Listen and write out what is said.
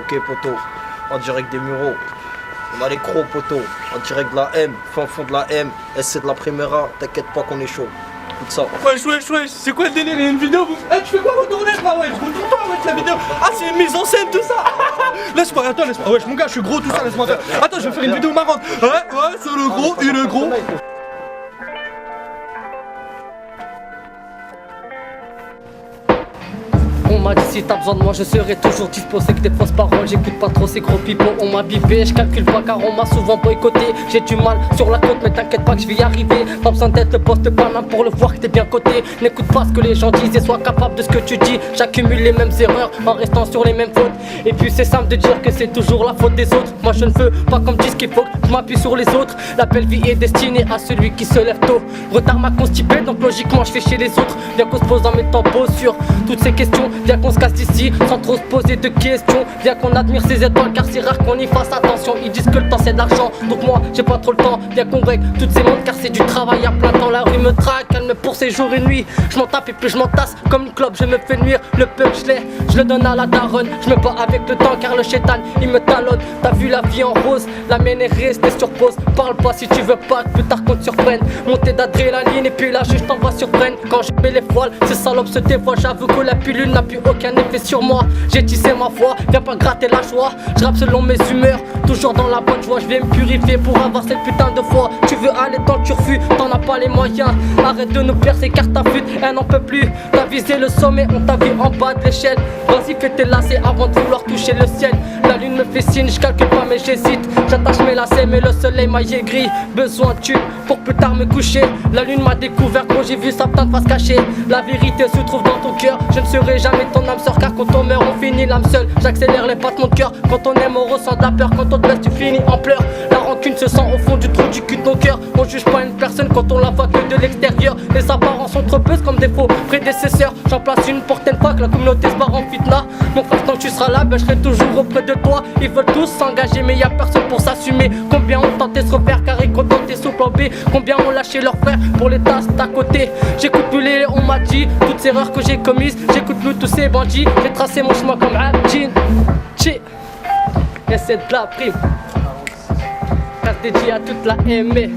Ok poto, en direct des Mureaux. On a les crocs poto, en direct de la M, fin fond de la M, SC de la Primera, t'inquiète pas qu'on est chaud. Écoute ça. Wesh, c'est quoi le délire? Il y a une vidéo. Eh, tu fais quoi retourner là? Ouais, je roule tout le temps avec la vidéo. Ah, c'est une mise en scène tout ça. Laisse-moi, attends, laisse-moi. Wesh, mon gars, je suis gros tout ça, laisse-moi faire. Attends, je vais faire une vidéo marrante. Ouais, c'est le gros, il est gros. On m'a dit si t'as besoin de moi je serai toujours dispo. C'est que des fausses paroles, j'écoute pas trop ces gros pipeaux. On m'a bipé, je calcule pas car on m'a souvent boycotté. J'ai du mal sur la côte mais t'inquiète pas que je vais y arriver. Pas besoin d'être le poste paname pour le voir que t'es bien coté. N'écoute pas ce que les gens disent et sois capable de ce que tu dis. J'accumule les mêmes erreurs en restant sur les mêmes fautes. Et puis c'est simple de dire que c'est toujours la faute des autres. Moi je ne veux pas comme disent qu'il faut que je m'appuie sur les autres. La belle vie est destinée à celui qui se lève tôt. Retard m'a constipé donc logiquement je fais chez les autres. Bien qu'on se pose en mettant pause sur toutes ces questions. Viens qu'on se casse d'ici sans trop se poser de questions. Viens qu'on admire ces étoiles car c'est rare qu'on y fasse attention. Ils disent que le temps c'est de l'argent, donc moi j'ai pas trop le temps. Viens qu'on règle toutes ces mondes car c'est du travail à plein temps. La rue me traque, calme pour ces jours et nuits. Je m'en tape et puis je m'en tasse comme une clope, je me fais nuire. Le peuple je le donne à la daronne. Je me bats avec le temps car le chétan il me talonne. T'as vu la vie en rose, la mienne est restée sur pause. Parle pas si tu veux pas que plus tard qu'on te surprenne. Montée d'adrénaline et puis là je t'envoie surprenne. Quand je mets les voiles, ces salopes se dévoilent. J'avoue que la pilule n'a plus aucun effet sur moi. J'ai tissé ma foi, viens pas gratter la joie. Je rappe selon mes humeurs, toujours dans la bonne joie. Je vais me purifier pour avoir cette putain de foi. Tu veux aller dans le turfu, t'en as pas les moyens. Arrête de nous percer car ta fuite, elle n'en peut plus. T'as visé le sommet, on t'a vu en bas de l'échelle. Vas-y fais tes lacets avant de vouloir toucher le ciel. La lune me fait signe, je calcule pas mais j'hésite. J'attache mes lacets mais le soleil m'a aigri. Besoin de tube pour plus tard me coucher. La lune m'a découvert quand j'ai vu sa putain de face cachée. La vérité se trouve dans ton cœur. Je ne serai jamais ton âme sœur car quand on meurt on finit l'âme seule. J'accélère les battements de cœur. Quand on aime on ressent de la peur. Quand on te blesse tu finis en pleurs. La rancune se sent au fond du trou du cul de ton cœur. On juge pas une personne quand on la voit que de l'extérieur. Les apparences sont trompeuses comme des faux prédécesseurs. J'en place une pour t'aider pas que la communauté se barre en fitna. Mon frère tant que tu seras là ben je serai toujours auprès de toi. Ils veulent tous s'engager mais y a personne pour s'assumer. Combien ont tenté de se refaire car ils contentés sous plan B. Combien ont lâché leurs frères pour les tasses d'à côté. J'écoute plus les on m'a dit toutes ces erreurs que j'ai commises. J'écoute plus tous ces bandits. J'ai tracé mon chemin comme Abdin. Et c'est de la prime. Car dédié à toute la aimée.